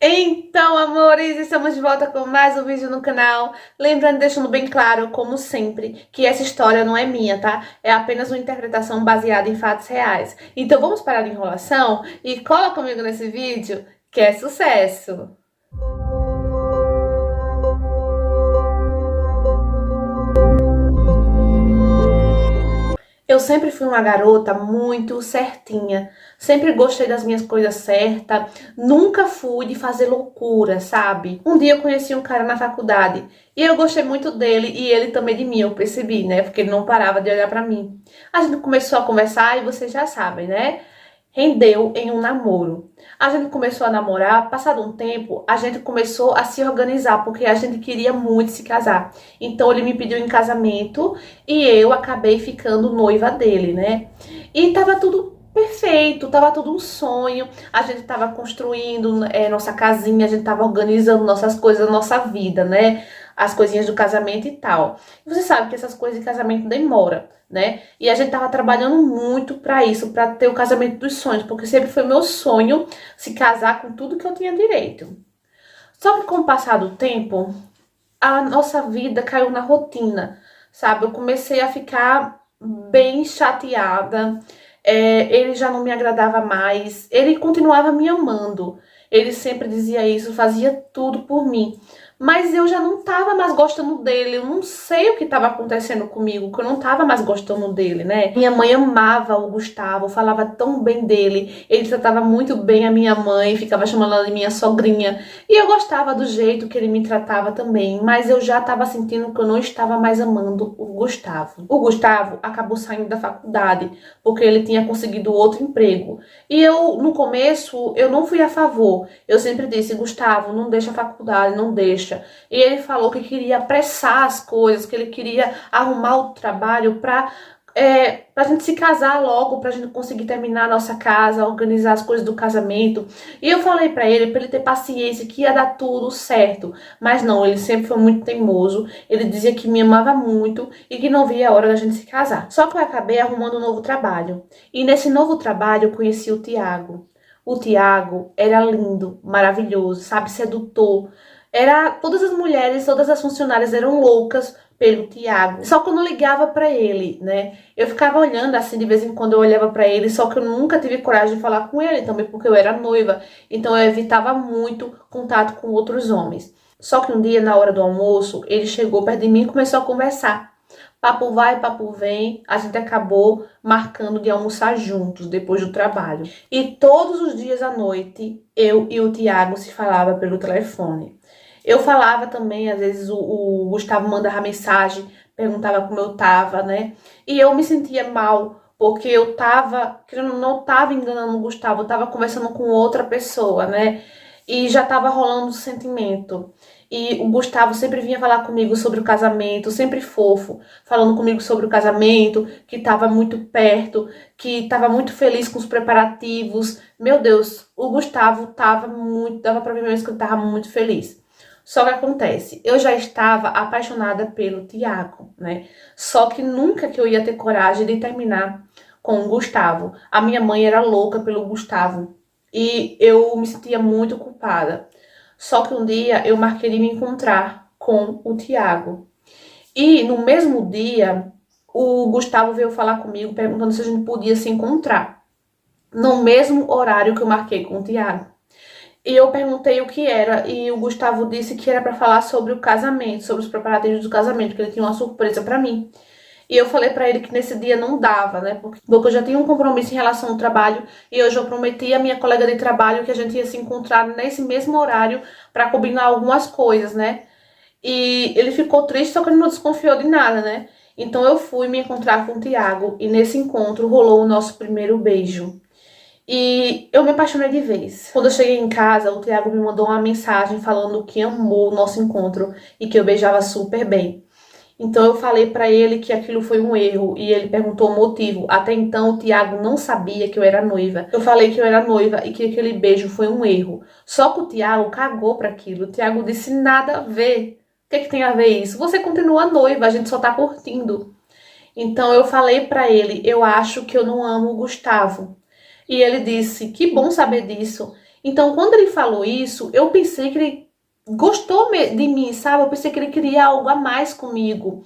Então, amores, estamos de volta com mais um vídeo no canal. Lembrando, deixando bem claro, como sempre, que essa história não é minha, tá? É apenas uma interpretação baseada em fatos reais. Então vamos parar de enrolação e cola comigo nesse vídeo, que é sucesso! Eu sempre fui uma garota muito certinha, sempre gostei das minhas coisas certas, nunca fui de fazer loucura, sabe? Um dia eu conheci um cara na faculdade e eu gostei muito dele e ele também de mim, eu percebi, né? Porque ele não parava de olhar pra mim. A gente começou a conversar e vocês já sabem, né? Rendeu em um namoro. A gente começou a namorar, passado um tempo, a gente começou a se organizar, porque a gente queria muito se casar. Então ele me pediu em casamento e eu acabei ficando noiva dele, né? E tava tudo perfeito, tava tudo um sonho. A gente tava construindo nossa casinha, a gente tava organizando nossas coisas, nossa vida, né? As coisinhas do casamento e tal. E você sabe que essas coisas de casamento demora, né? E a gente tava trabalhando muito pra isso, pra ter o casamento dos sonhos, porque sempre foi meu sonho se casar com tudo que eu tinha direito. Só que com o passar do tempo, a nossa vida caiu na rotina, sabe? Eu comecei a ficar bem chateada, ele já não me agradava mais, ele continuava me amando, ele sempre dizia isso, fazia tudo por mim. Mas eu já não tava mais gostando dele, eu não sei o que tava acontecendo comigo, que eu não tava mais gostando dele, né? Minha mãe amava o Gustavo, falava tão bem dele, ele tratava muito bem a minha mãe, ficava chamando ela de minha sogrinha. E eu gostava do jeito que ele me tratava também, mas eu já tava sentindo que eu não estava mais amando o Gustavo. O Gustavo acabou saindo da faculdade, porque ele tinha conseguido outro emprego. E eu, no começo, eu não fui a favor. Eu sempre disse, Gustavo, não deixa a faculdade, não deixa. E ele falou que queria apressar as coisas, que ele queria arrumar o trabalho pra gente se casar logo, pra gente conseguir terminar a nossa casa, organizar as coisas do casamento. E eu falei pra ele ter paciência, que ia dar tudo certo. Mas não, ele sempre foi muito teimoso. Ele dizia que me amava muito e que não via a hora da gente se casar. Só que eu acabei arrumando um novo trabalho. E nesse novo trabalho eu conheci o Tiago. O Tiago era lindo, maravilhoso, sabe, sedutor. Todas as mulheres, todas as funcionárias eram loucas pelo Tiago. Só que eu não ligava pra ele, né? Eu ficava olhando assim, de vez em quando eu olhava pra ele, só que eu nunca tive coragem de falar com ele também, porque eu era noiva. Então eu evitava muito contato com outros homens. Só que um dia, na hora do almoço, ele chegou perto de mim e começou a conversar. Papo vai, papo vem, a gente acabou marcando de almoçar juntos depois do trabalho. E todos os dias à noite, eu e o Tiago se falava pelo telefone. Eu falava também, às vezes o Gustavo mandava mensagem, perguntava como eu tava, né? E eu me sentia mal, porque eu tava, não tava enganando o Gustavo, eu tava conversando com outra pessoa, né? E já tava rolando sentimento. E o Gustavo sempre vinha falar comigo sobre o casamento, sempre fofo, falando comigo sobre o casamento, que tava muito perto, que tava muito feliz com os preparativos. Meu Deus, o Gustavo tava muito, dava pra ver mesmo que ele tava muito feliz. Só que acontece, eu já estava apaixonada pelo Tiago, né? Só que nunca que eu ia ter coragem de terminar com o Gustavo. A minha mãe era louca pelo Gustavo e eu me sentia muito culpada. Só que um dia eu marquei de me encontrar com o Tiago. E no mesmo dia, o Gustavo veio falar comigo perguntando se a gente podia se encontrar. No mesmo horário que eu marquei com o Tiago. E eu perguntei o que era, e o Gustavo disse que era para falar sobre o casamento, sobre os preparativos do casamento, que ele tinha uma surpresa para mim. E eu falei para ele que nesse dia não dava, né? Porque eu já tinha um compromisso em relação ao trabalho, e hoje eu prometi à minha colega de trabalho que a gente ia se encontrar nesse mesmo horário para combinar algumas coisas, né? E ele ficou triste, só que ele não desconfiou de nada, né? Então eu fui me encontrar com o Tiago, e nesse encontro rolou o nosso primeiro beijo. E eu me apaixonei de vez. Quando eu cheguei em casa, o Tiago me mandou uma mensagem falando que amou o nosso encontro e que eu beijava super bem. Então eu falei pra ele que aquilo foi um erro e ele perguntou o motivo. Até então o Tiago não sabia que eu era noiva. Eu falei que eu era noiva e que aquele beijo foi um erro. Só que o Tiago cagou pra aquilo. O Tiago disse nada a ver. O que tem a ver isso? Você continua noiva, a gente só tá curtindo. Então eu falei pra ele, eu acho que eu não amo o Gustavo. E ele disse, que bom saber disso. Então, quando ele falou isso, eu pensei que ele gostou de mim, sabe? Eu pensei que ele queria algo a mais comigo.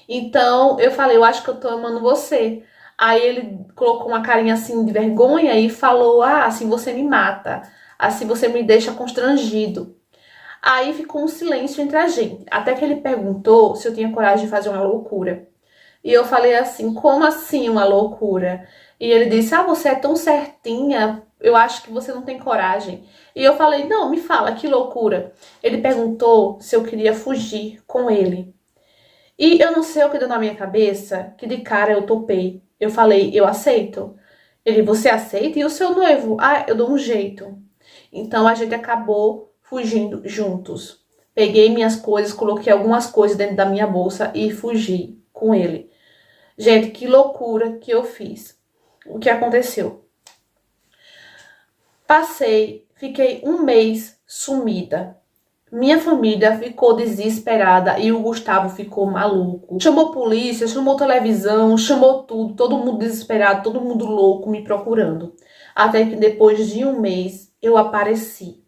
Então, eu falei, eu acho que eu tô amando você. Aí ele colocou uma carinha assim de vergonha e falou, ah, assim você me mata. Assim você me deixa constrangido. Aí ficou um silêncio entre a gente. Até que ele perguntou se eu tinha coragem de fazer uma loucura. E eu falei assim, como assim uma loucura? E ele disse, ah, você é tão certinha, eu acho que você não tem coragem. E eu falei, não, me fala, que loucura. Ele perguntou se eu queria fugir com ele. E eu não sei o que deu na minha cabeça, que de cara eu topei. Eu falei, eu aceito. Ele, você aceita? E o seu noivo? Ah, eu dou um jeito. Então a gente acabou fugindo juntos. Peguei minhas coisas, coloquei algumas coisas dentro da minha bolsa e fugi com ele. Gente, que loucura que eu fiz. O que aconteceu? Fiquei um mês sumida. Minha família ficou desesperada e o Gustavo ficou maluco. Chamou polícia, chamou televisão, chamou tudo, todo mundo desesperado, todo mundo louco me procurando. Até que depois de um mês eu apareci.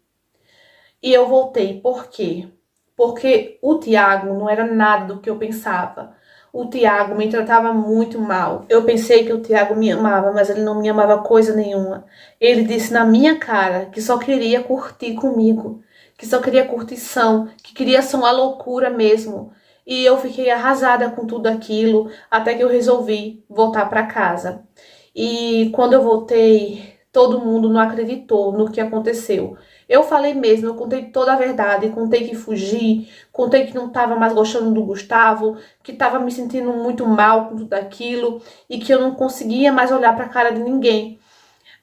E eu voltei. Por quê? Porque o Tiago não era nada do que eu pensava. O Tiago me tratava muito mal. Eu pensei que o Tiago me amava, mas ele não me amava coisa nenhuma. Ele disse na minha cara que só queria curtir comigo, que só queria curtição, que queria ser uma loucura mesmo. E eu fiquei arrasada com tudo aquilo, até que eu resolvi voltar para casa. E quando eu voltei, todo mundo não acreditou no que aconteceu. Eu falei mesmo, eu contei toda a verdade, contei que fugi, contei que não estava mais gostando do Gustavo, que estava me sentindo muito mal com tudo aquilo e que eu não conseguia mais olhar para a cara de ninguém.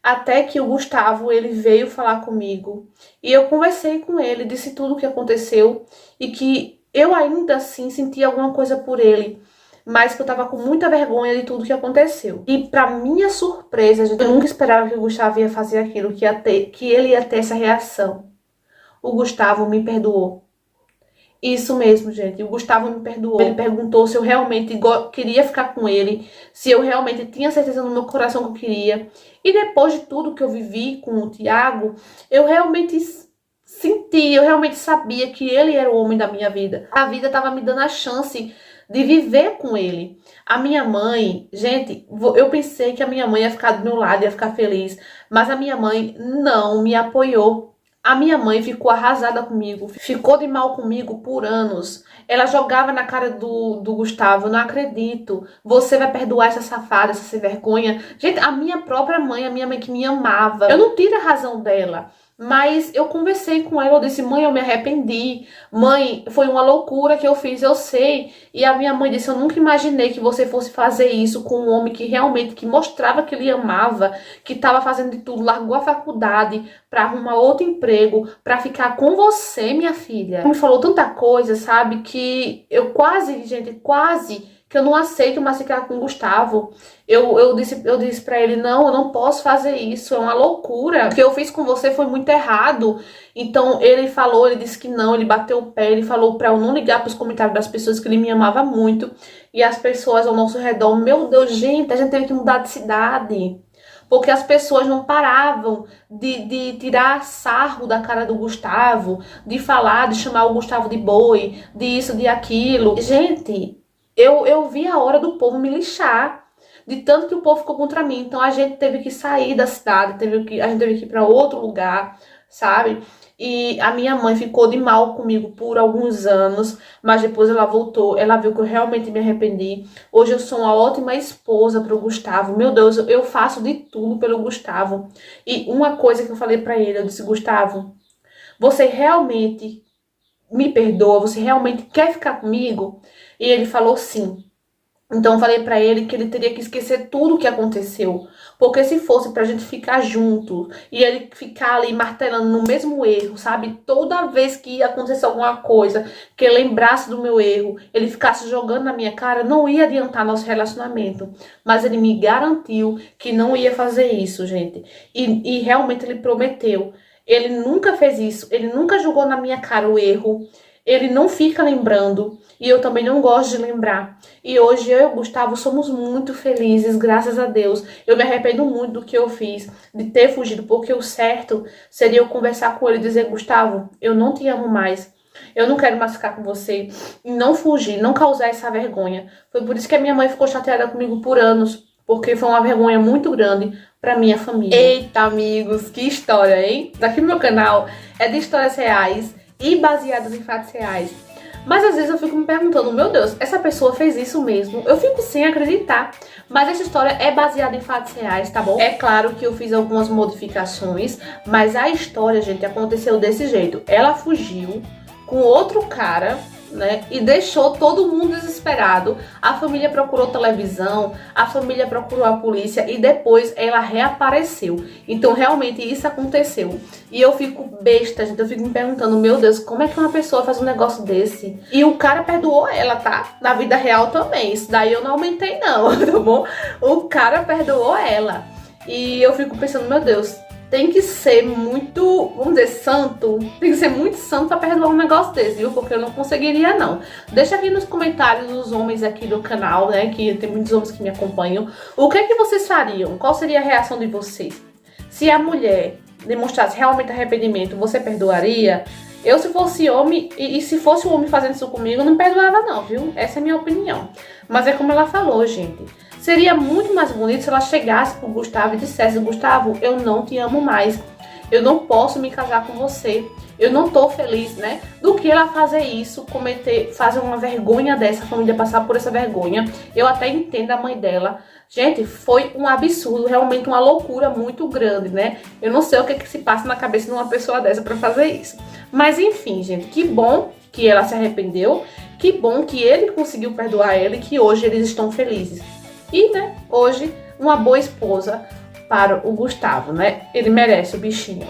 Até que o Gustavo, ele veio falar comigo e eu conversei com ele, disse tudo o que aconteceu e que eu ainda assim sentia alguma coisa por ele, mas que eu tava com muita vergonha de tudo que aconteceu. E pra minha surpresa, gente, eu nunca esperava que o Gustavo ia fazer aquilo, que ele ia ter essa reação. O Gustavo me perdoou. Isso mesmo, gente. O Gustavo me perdoou. Ele perguntou se eu realmente queria ficar com ele, se eu realmente tinha certeza no meu coração que eu queria. E depois de tudo que eu vivi com o Tiago, eu realmente senti, eu realmente sabia que ele era o homem da minha vida. A vida estava me dando a chance de viver com ele. A minha mãe, gente, eu pensei que a minha mãe ia ficar do meu lado, ia ficar feliz, mas a minha mãe não me apoiou. A minha mãe ficou arrasada comigo, ficou de mal comigo por anos. Ela jogava na cara do Gustavo, não acredito, você vai perdoar essa safada, essa sem vergonha. Gente, a minha própria mãe, a minha mãe que me amava, eu não tiro a razão dela. Mas eu conversei com ela, eu disse, mãe, eu me arrependi. Mãe, foi uma loucura que eu fiz, eu sei. E a minha mãe disse, eu nunca imaginei que você fosse fazer isso com um homem que realmente, que mostrava que ele amava, que estava fazendo de tudo, largou a faculdade para arrumar outro emprego, para ficar com você, minha filha. Ela me falou tanta coisa, sabe, que eu quase, gente, quase que eu não aceito mais ficar com o Gustavo. Eu disse pra ele, não, eu não posso fazer isso, é uma loucura. O que eu fiz com você foi muito errado. Então ele falou, ele disse que não, ele bateu o pé, ele falou pra eu não ligar pros comentários das pessoas, que ele me amava muito. E as pessoas ao nosso redor, meu Deus, gente, a gente teve que mudar de cidade. Porque as pessoas não paravam de tirar sarro da cara do Gustavo, de falar, de chamar o Gustavo de boi, de isso, de aquilo. Gente, eu vi a hora do povo me lixar, de tanto que o povo ficou contra mim. Então a gente teve que sair da cidade, a gente teve que ir para outro lugar, sabe? E a minha mãe ficou de mal comigo por alguns anos, mas depois ela voltou, ela viu que eu realmente me arrependi. Hoje eu sou uma ótima esposa pro Gustavo. Meu Deus, eu faço de tudo pelo Gustavo. E uma coisa que eu falei pra ele, eu disse, Gustavo, você realmente me perdoa? Você realmente quer ficar comigo? E ele falou sim. Então eu falei pra ele que ele teria que esquecer tudo o que aconteceu. Porque se fosse pra gente ficar junto e ele ficar ali martelando no mesmo erro, sabe? Toda vez que ia acontecer alguma coisa, que ele lembrasse do meu erro, ele ficasse jogando na minha cara, não ia adiantar nosso relacionamento. Mas ele me garantiu que não ia fazer isso, gente. E realmente ele prometeu. Ele nunca fez isso, ele nunca jogou na minha cara o erro. Ele não fica lembrando e eu também não gosto de lembrar. E hoje eu e o Gustavo somos muito felizes, graças a Deus. Eu me arrependo muito do que eu fiz, de ter fugido, porque o certo seria eu conversar com ele e dizer: Gustavo, eu não te amo mais. Eu não quero mais ficar com você. E não fugir, não causar essa vergonha. Foi por isso que a minha mãe ficou chateada comigo por anos, porque foi uma vergonha muito grande pra minha família. Eita, amigos, que história, hein? Daqui no meu canal é de histórias reais e baseadas em fatos reais. Mas às vezes eu fico me perguntando: meu Deus, essa pessoa fez isso mesmo? Eu fico sem acreditar. Mas essa história é baseada em fatos reais, tá bom? É claro que eu fiz algumas modificações, mas a história, gente, aconteceu desse jeito. Ela fugiu com outro cara, né, e deixou todo mundo desesperado. A família procurou televisão, a família procurou a polícia e depois ela reapareceu. Então realmente isso aconteceu. E eu fico besta, gente, eu fico me perguntando: meu Deus, como é que uma pessoa faz um negócio desse? E o cara perdoou ela, tá? Na vida real também, isso daí eu não aumentei não, tá bom? O cara perdoou ela. E eu fico pensando: meu Deus, tem que ser muito, vamos dizer, santo. Tem que ser muito santo pra perdoar um negócio desse, viu? Porque eu não conseguiria, não. Deixa aqui nos comentários os homens aqui do canal, né? Que tem muitos homens que me acompanham. O que é que vocês fariam? Qual seria a reação de vocês? Se a mulher demonstrasse realmente arrependimento, você perdoaria? Eu, se fosse homem, e se fosse o homem fazendo isso comigo, eu não perdoava não, viu? Essa é a minha opinião. Mas é como ela falou, gente. Seria muito mais bonito se ela chegasse pro Gustavo e dissesse: Gustavo, eu não te amo mais. Eu não posso me casar com você. Eu não tô feliz, né? Do que ela fazer isso, fazer uma vergonha dessa, a família passar por essa vergonha. Eu até entendo a mãe dela. Gente, foi um absurdo, realmente uma loucura muito grande, né? Eu não sei o que se passa na cabeça de uma pessoa dessa pra fazer isso. Mas enfim, gente, que bom que ela se arrependeu. Que bom que ele conseguiu perdoar ela e que hoje eles estão felizes. E, né, hoje, uma boa esposa para o Gustavo, né? Ele merece, o bichinho.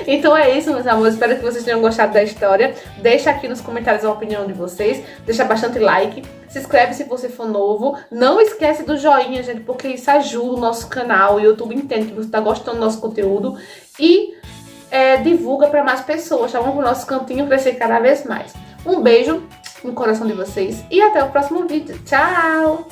Então é isso, meus amores. Espero que vocês tenham gostado da história. Deixa aqui nos comentários a opinião de vocês. Deixa bastante like. Se inscreve se você for novo. Não esquece do joinha, gente, porque isso ajuda o nosso canal. O YouTube entende que você está gostando do nosso conteúdo. E divulga para mais pessoas, tá bom? Para o nosso cantinho crescer cada vez mais. Um beijo no coração de vocês. E até o próximo vídeo. Tchau!